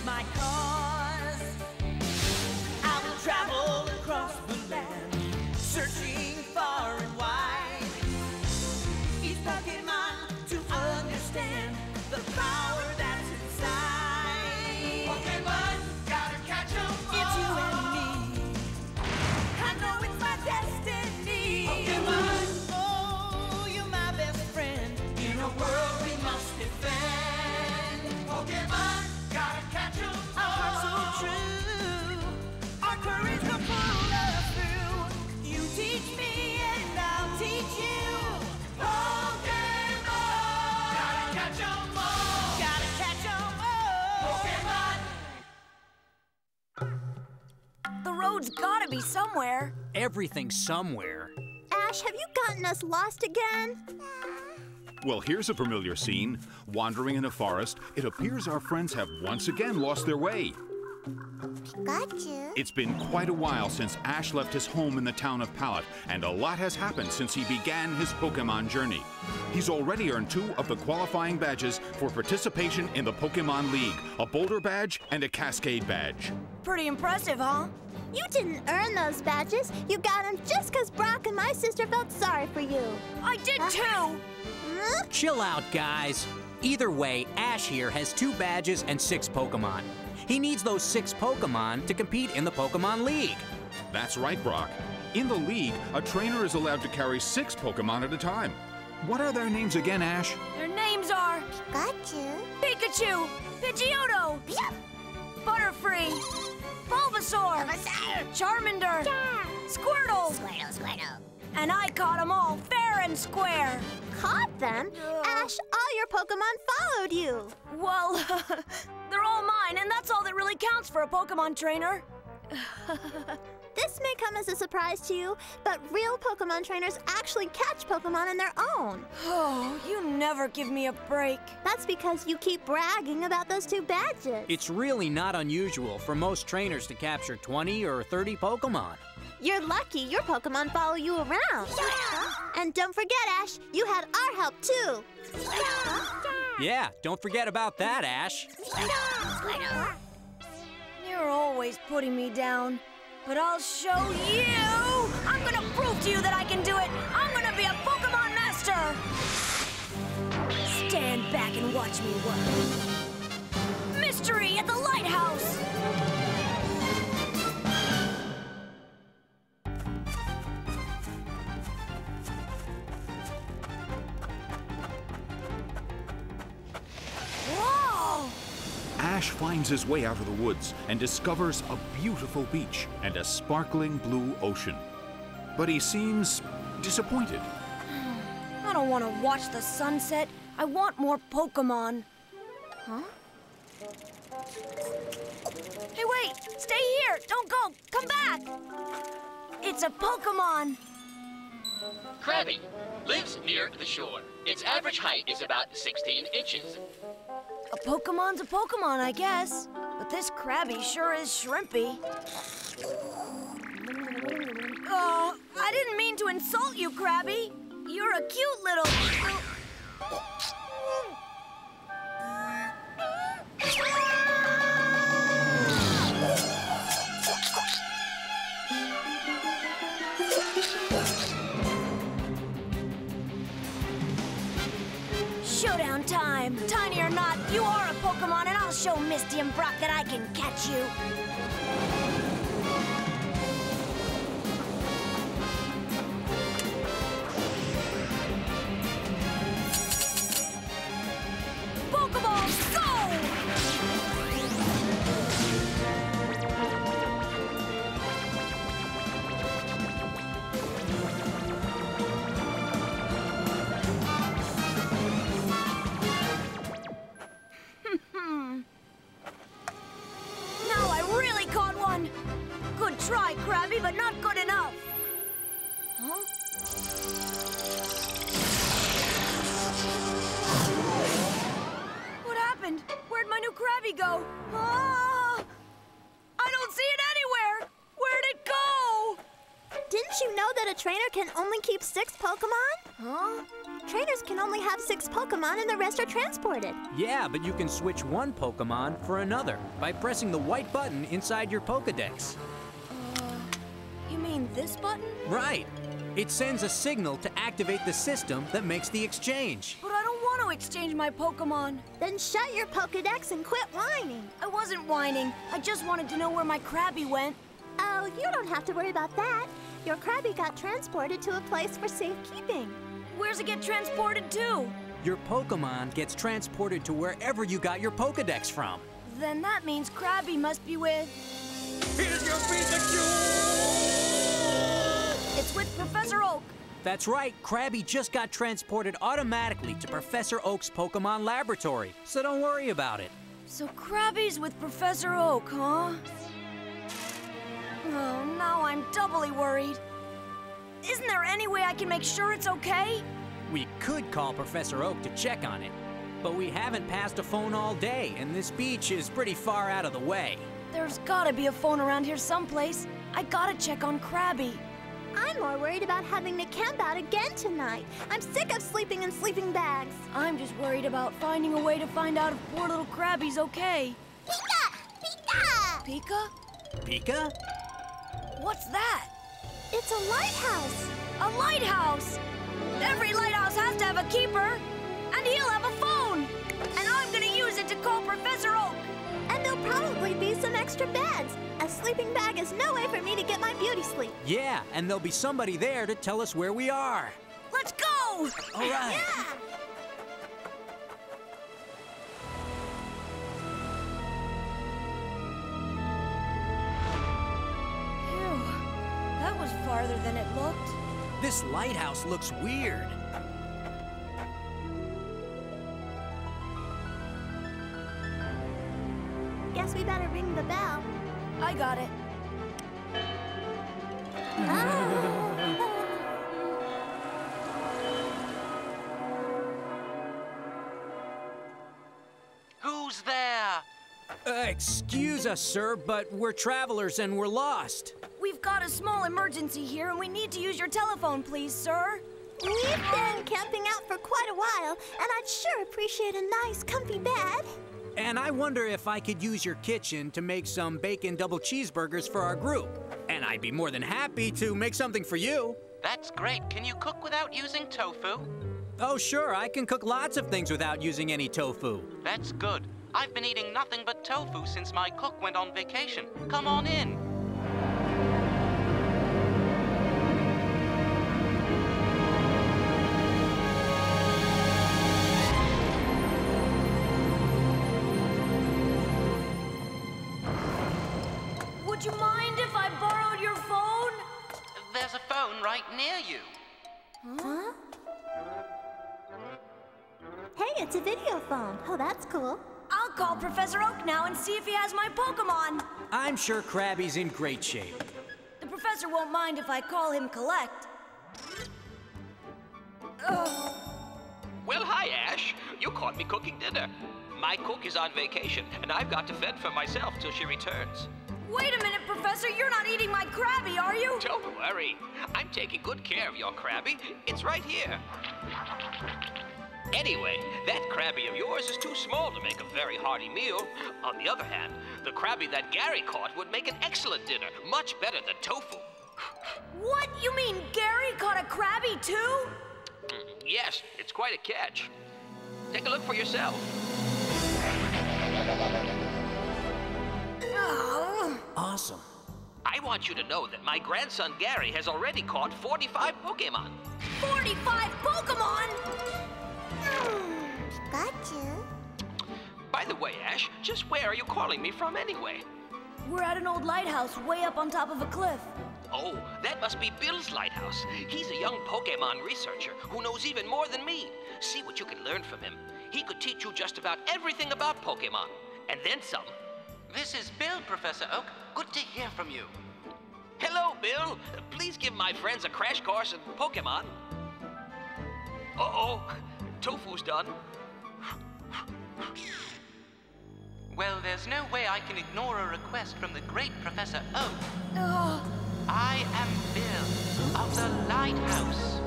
my cause. I will travel across the land, searching far and wide. Each Pokemon to understand the power that's inside. Pokemon, gotta catch 'em all. It's you and me. I know it's my destiny. Pokemon, oh, you're my best friend. In a world we must defend. Pokemon, gotta catch 'em all. Our hearts so true, our courage will pull us through. You teach me and I'll teach you. Pokemon, gotta catch 'em all. Gotta catch 'em all. Pokemon. The road's gotta be somewhere. Everything's somewhere. Ash, have you gotten us lost again? Well, here's a familiar scene. Wandering in a forest, it appears our friends have once again lost their way. Pikachu? It's been quite a while since Ash left his home in the town of Pallet, and a lot has happened since he began his Pokemon journey. He's already earned 2 of the qualifying badges for participation in the Pokémon League, a Boulder badge and a Cascade badge. Pretty impressive, huh? You didn't earn those badges. You got them just because Brock and my sister felt sorry for you. I did too. Chill out, guys. Either way, Ash here has 2 badges and 6 Pokemon. He needs those 6 Pokemon to compete in the Pokemon League. That's right, Brock. In the League, a trainer is allowed to carry 6 Pokemon at a time. What are their names again, Ash? Their names are Pikachu? Pikachu, Pidgeotto, Butterfree, Bulbasaur, Charmander, Squirtle. And I caught them all fair and square. Caught them? Ash, all your Pokemon followed you. Well, they're all mine, and that's all that really counts for a Pokemon trainer. This may come as a surprise to you, but real Pokemon trainers actually catch Pokemon on their own. Oh, you never give me a break. That's because you keep bragging about those 2 badges. It's really not unusual for most trainers to capture 20 or 30 Pokemon. You're lucky your Pokemon follow you around. And don't forget, Ash, you had our help too. Yeah, don't forget about that, Ash. You're always putting me down, but I'll show you! I'm gonna prove to you that I can do it! I'm gonna be a Pokemon master! Stand back and watch me work. Mystery at the Lighthouse! Whoa! Ash finds his way out of the woods and discovers a beautiful beach and a sparkling blue ocean. But he seems disappointed. I don't want to watch the sunset. I want more Pokemon. Huh? Hey, wait! Stay here! Don't go! Come back! It's a Pokemon! Krabby lives near the shore. Its average height is about 16 inches. A Pokemon's a Pokemon, I guess. But this Krabby sure is shrimpy. Oh, I didn't mean to insult you, Krabby. You're a cute little... Showdown time! Tiny or not, you are a Pokemon, and I'll show Misty and Brock that I can catch you. Pokeballs, go! Now I really caught one! Good try, Krabby, but not good enough. Huh? What happened? Where'd my new Krabby go? Ah! I don't see it anywhere! Where'd it go? Didn't you know that a trainer can only keep 6 Pokemon? Huh? trainers can only have 6 Pokémon and the rest are transported. Yeah, but you can switch one Pokémon for another by pressing the white button inside your Pokédex. You mean this button? Right. It sends a signal to activate the system that makes the exchange. But I don't want to exchange my Pokémon. Then shut your Pokédex and quit whining. I wasn't whining. I just wanted to know where my Krabby went. Oh, you don't have to worry about that. Your Krabby got transported to a place for safekeeping. Where's it get transported to? Your Pokémon gets transported to wherever you got your Pokédex from. Then that means Krabby must be with... Here's your Pikachu! It's with Professor Oak. That's right, Krabby just got transported automatically to Professor Oak's Pokémon laboratory, so don't worry about it. So Krabby's with Professor Oak, huh? Oh, now I'm doubly worried. Isn't there any way I can make sure it's okay? We could call Professor Oak to check on it, but we haven't passed a phone all day, and this beach is pretty far out of the way. There's gotta be a phone around here someplace. I gotta check on Krabby. I'm more worried about having to camp out again tonight. I'm sick of sleeping in sleeping bags. I'm just worried about finding a way to find out if poor little Krabby's okay. Pika! Pika! Pika? Pika? What's that? It's a lighthouse. A lighthouse! Every lighthouse has to have a keeper, and he'll have a phone. And I'm gonna use it to call Professor Oak. And there'll probably be some extra beds. A sleeping bag is no way for me to get my beauty sleep. Yeah, and there'll be somebody there to tell us where we are. Let's go! All right. Yeah! Phew, that was farther than it looked. This lighthouse looks weird. Guess we better ring the bell. I got it. Who's there? Excuse us, sir, but we're travelers and we're lost. We've got a small emergency here, and we need to use your telephone, please, sir. We've been camping out for quite a while, and I'd sure appreciate a nice, comfy bed. And I wonder if I could use your kitchen to make some bacon double cheeseburgers for our group. And I'd be more than happy to make something for you. That's great. Can you cook without using tofu? Oh, sure, I can cook lots of things without using any tofu. That's good. I've been eating nothing but tofu since my cook went on vacation. Come on in. Would you mind if I borrowed your phone? There's a phone right near you. Huh? Hey, it's a video phone. Oh, that's cool. I'll call Professor Oak now and see if he has my Pokémon. I'm sure Krabby's in great shape. The professor won't mind if I call him Collect. Ugh. Well, hi, Ash. You caught me cooking dinner. My cook is on vacation, and I've got to fend for myself till she returns. Wait a minute, Professor. You're not eating my Krabby, are you? Don't worry. I'm taking good care of your Krabby. It's right here. Anyway, that Krabby of yours is too small to make a very hearty meal. On the other hand, the Krabby that Gary caught would make an excellent dinner, much better than tofu. What? You mean Gary caught a Krabby too? Yes, it's quite a catch. Take a look for yourself. Oh. Awesome. I want you to know that my grandson Gary has already caught 45 Pokémon. 45 Pokémon? Pikachu. By the way, Ash, just where are you calling me from anyway? We're at an old lighthouse way up on top of a cliff. Oh, that must be Bill's lighthouse. He's a young Pokémon researcher who knows even more than me. See what you can learn from him. He could teach you just about everything about Pokémon, and then some. This is Bill, Professor Oak. Good to hear from you. Hello, Bill. Please give my friends a crash course in Pokémon. Uh-oh, tofu's done. Well, there's no way I can ignore a request from the great Professor Oak. Ugh. I am Bill of the Lighthouse.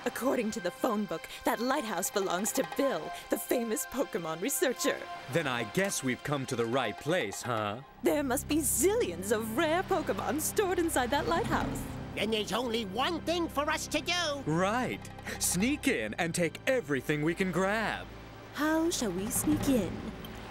According to the phone book, that lighthouse belongs to Bill, the famous Pokémon researcher. Then I guess we've come to the right place, huh? There must be zillions of rare Pokémon stored inside that lighthouse. And there's only one thing for us to do. Right. Sneak in and take everything we can grab. How shall we sneak in?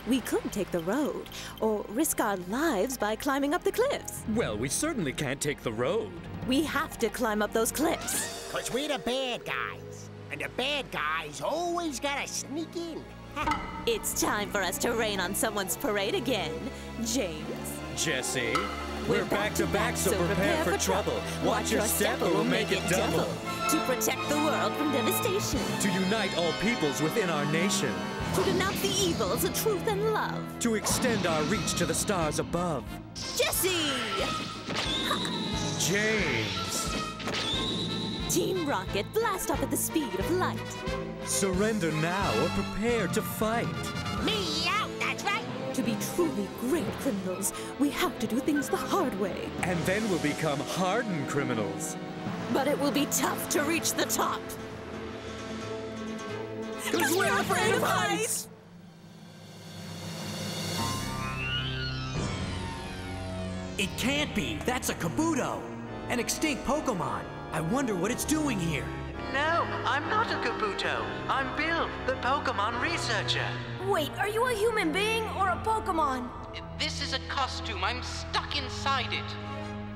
We could take the road, or risk our lives by climbing up the cliffs. Well, we certainly can't take the road. We have to climb up those cliffs. 'Cause we're the bad guys. And the bad guys always gotta sneak in. It's time for us to rain on someone's parade again. James. Jesse. We're back to back, so prepare for trouble. Watch your step or we'll make it double. To protect the world from devastation. To unite all peoples within our nation. To denounce the evils of truth and love. To extend our reach to the stars above. Jesse! James. Team Rocket, blast off at the speed of light. Surrender now or prepare to fight. Me out, that's right. To be truly great criminals, we have to do things the hard way. And then we'll become hardened criminals. But it will be tough to reach the top. 'Cause we're afraid of heights! It can't be. That's a Kabuto. An extinct Pokemon. I wonder what it's doing here. No, I'm not a Kabuto. I'm Bill, the Pokémon researcher. Wait, are you a human being or a Pokemon? This is a costume. I'm stuck inside it.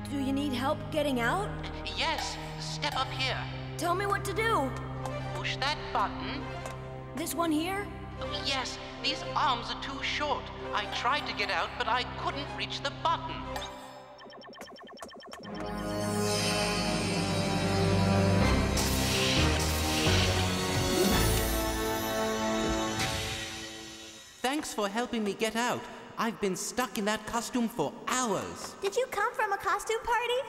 Do you need help getting out? Yes, step up here. Tell me what to do. Push that button. This one here? Yes, these arms are too short. I tried to get out, but I couldn't reach the button. Thanks for helping me get out. I've been stuck in that costume for hours. Did you come from a costume party?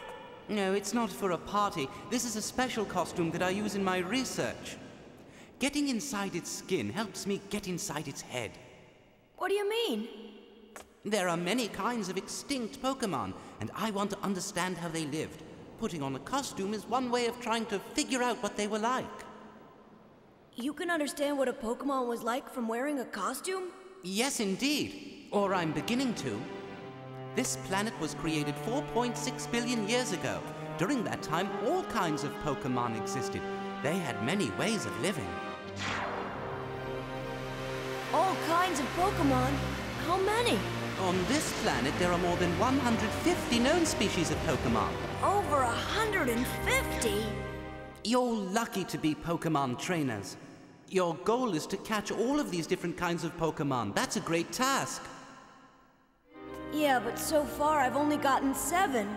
No, it's not for a party. This is a special costume that I use in my research. Getting inside its skin helps me get inside its head. What do you mean? There are many kinds of extinct Pokémon, and I want to understand how they lived. Putting on a costume is one way of trying to figure out what they were like. You can understand what a Pokemon was like from wearing a costume? Yes, indeed. Or I'm beginning to. This planet was created 4.6 billion years ago. During that time, all kinds of Pokémon existed. They had many ways of living. All kinds of Pokemon? How many? On this planet, there are more than 150 known species of Pokémon. Over 150? You're lucky to be Pokémon trainers. Your goal is to catch all of these different kinds of Pokémon. That's a great task. Yeah, but so far I've only gotten 7.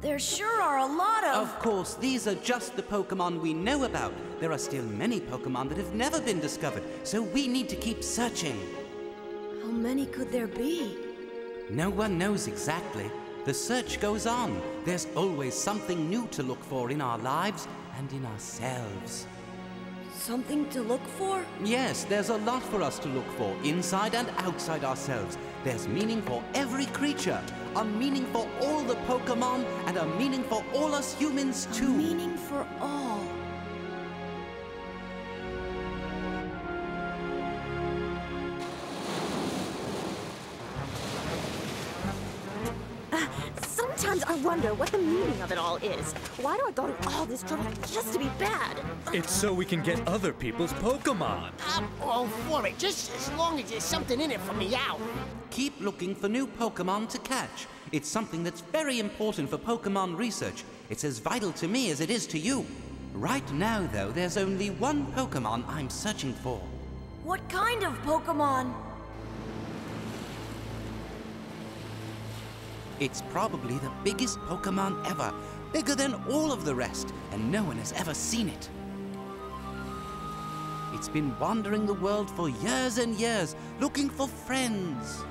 There sure are a lot of... Of course, these are just the Pokémon we know about. There are still many Pokémon that have never been discovered, so we need to keep searching. How many could there be? No one knows exactly. The search goes on. There's always something new to look for in our lives and in ourselves. Something to look for? Yes, there's a lot for us to look for, inside and outside ourselves. There's meaning for every creature, a meaning for all the Pokémon, and a meaning for all us humans too. A meaning for all. Sometimes I wonder what the meaning of it all is. Why do I go to all this trouble just to be bad? It's so we can get other people's Pokemon. I'm all for it, just as long as there's something in it for me out. Keep looking for new Pokémon to catch. It's something that's very important for Pokémon research. It's as vital to me as it is to you. Right now, though, there's only one Pokémon I'm searching for. What kind of Pokemon? It's probably the biggest Pokémon ever, bigger than all of the rest, and no one has ever seen it. It's been wandering the world for years and years, looking for friends.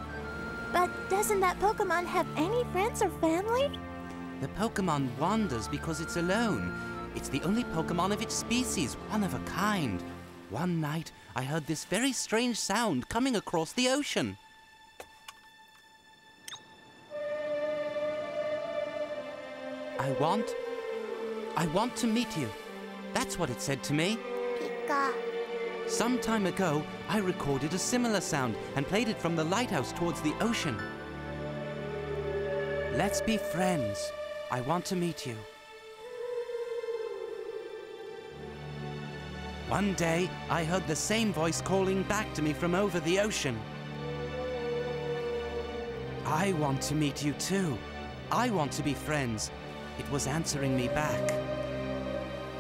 But doesn't that Pokemon have any friends or family? The Pokemon wanders because it's alone. It's the only Pokemon of its species, one of a kind. One night, I heard this very strange sound coming across the ocean. I want to meet you. That's what it said to me. Pika. Some time ago, I recorded a similar sound and played it from the lighthouse towards the ocean. Let's be friends. I want to meet you. One day, I heard the same voice calling back to me from over the ocean. I want to meet you too. I want to be friends. It was answering me back.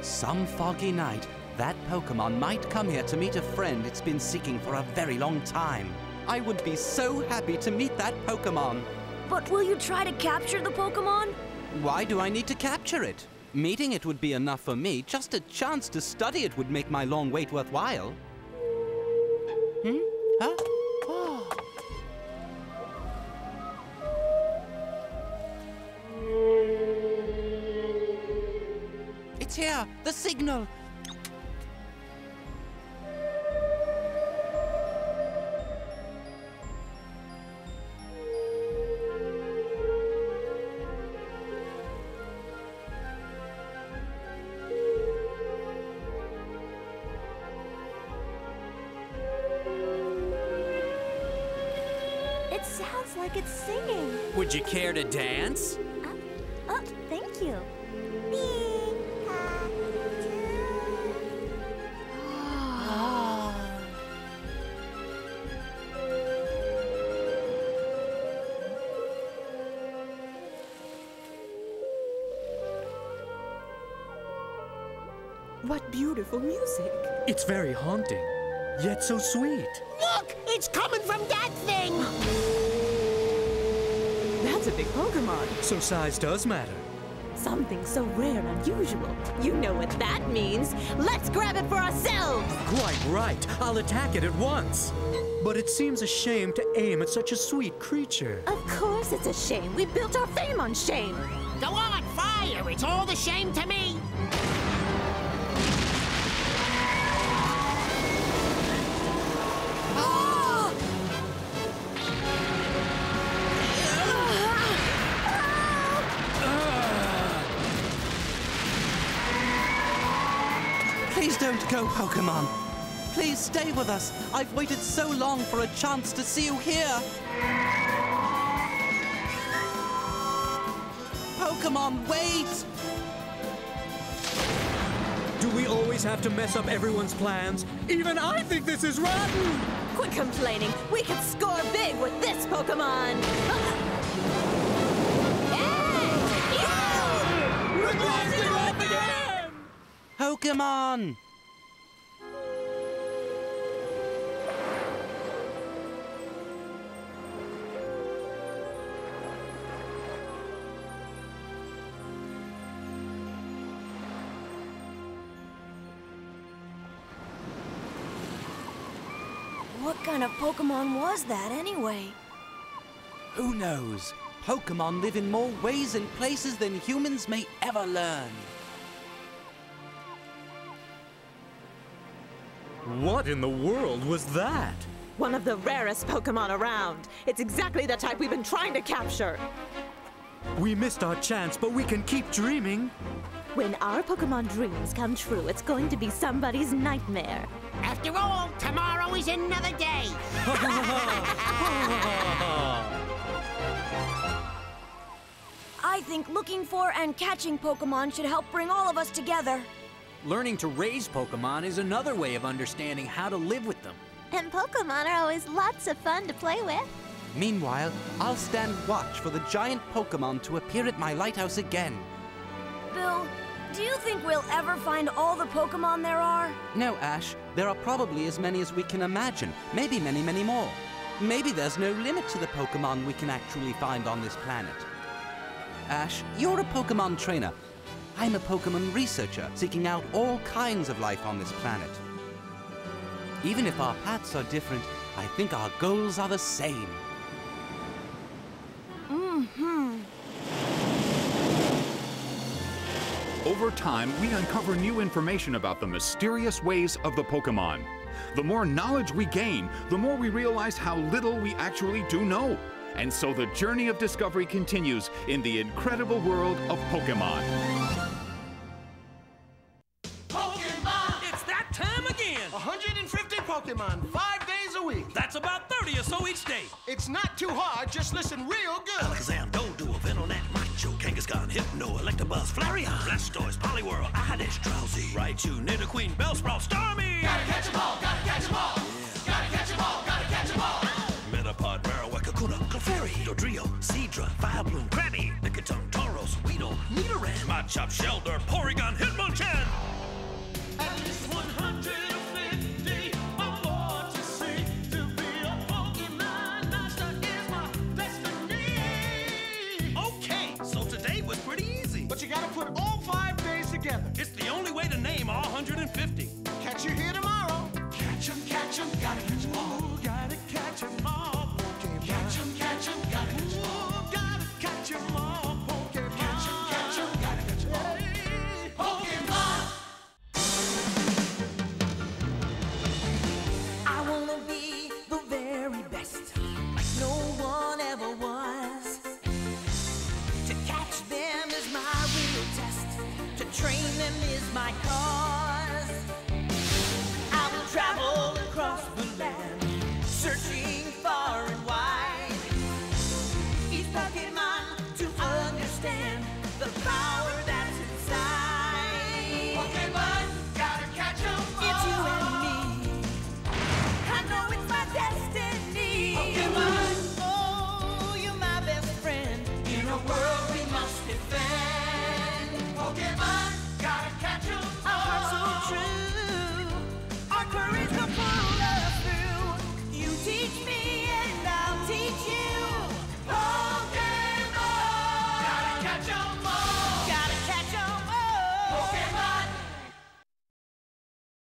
Some foggy night, that Pokémon might come here to meet a friend it's been seeking for a very long time. I would be so happy to meet that Pokémon. But will you try to capture the Pokémon? Why do I need to capture it? Meeting it would be enough for me. Just a chance to study it would make my long wait worthwhile. Huh? Oh. It's here! The signal! It sounds like it's singing. Would you care to dance? Oh, thank you. What beautiful music. It's very haunting, yet so sweet. Look! It's coming from that thing! That's a big Pokémon. So size does matter. Something so rare and unusual. You know what that means. Let's grab it for ourselves! Quite right. I'll attack it at once. But it seems a shame to aim at such a sweet creature. Of course it's a shame. We built our fame on shame. Go on, fire! It's all the shame to me! Please don't go, Pokémon. Please stay with us. I've waited so long for a chance to see you here. Pokémon, wait! Do we always have to mess up everyone's plans? Even I think this is rotten! Quit complaining. We can score big with this Pokémon. We're blasting off again! Pokémon! What kind of Pokémon was that anyway? Who knows? Pokémon live in more ways and places than humans may ever learn. What in the world was that? One of the rarest Pokémon around. It's exactly the type we've been trying to capture. We missed our chance, but we can keep dreaming. When our Pokémon dreams come true, it's going to be somebody's nightmare. After all, tomorrow is another day. I think looking for and catching Pokémon should help bring all of us together. Learning to raise Pokémon is another way of understanding how to live with them. And Pokémon are always lots of fun to play with. Meanwhile, I'll stand watch for the giant Pokémon to appear at my lighthouse again. Bill, do you think we'll ever find all the Pokémon there are? No, Ash. There are probably as many as we can imagine. Maybe many, many more. Maybe there's no limit to the Pokémon we can actually find on this planet. Ash, you're a Pokémon trainer. I'm a Pokémon researcher, seeking out all kinds of life on this planet. Even if our paths are different, I think our goals are the same. Over Over time, we uncover new information about the mysterious ways of the Pokémon. The more knowledge we gain, the more we realize how little we actually do know. And so the journey of discovery continues in the incredible world of Pokémon. Pokémon! It's that time again! 150 Pokémon, 5 days a week. That's about 30 or so each day. It's not too hard, just listen real good. Alakazam, Doduo, Venonat, Macho, Kangaskhan, Hypno, Electabuzz, Flareon, Blastoise, Poliwhirl, Oddish, Drowsy, Raichu, Nidoqueen, Bellsprout, Starmie! Gotta catch 'em all, gotta catch 'em all! Gotta catch 'em all, gotta catch 'em all! Metapod, Marowak, Kakuna, Clefairy, Dodrio, Seadra, Vileplume, Krabby, Lickitung, Tauros, Weedle, Nidoran, Machop, Shelder, Porygon, Hitmonchan! At least 150 or more to see. To be a Pokémon master is my destiny. Okay, so today was pretty easy. But you gotta put all 5 days together. It's the only way to name all 150. Catch you here tomorrow. Catch 'em, gotta catch 'em all. Ooh, gotta catch 'em all, Pokémon. Catch 'em, gotta catch 'em all. Ooh, gotta catch 'em all, Pokémon. Catch 'em, gotta catch 'em all. Hey, Pokémon! I wanna be the very best, like no one ever was. To catch them is my real test. To train them is my cause. I will travel across the land, searching far and wide. Each Pokémon to understand the power that's inside. Pokémon, gotta catch 'em all. It's you and me. I know it's my destiny. Pokémon. Oh, you're my best friend. In a world we must defend. Pokémon, gotta catch 'em all. Our hearts so true. Our courage will pull us through. You teach me and I'll teach you. Pokémon, gotta catch 'em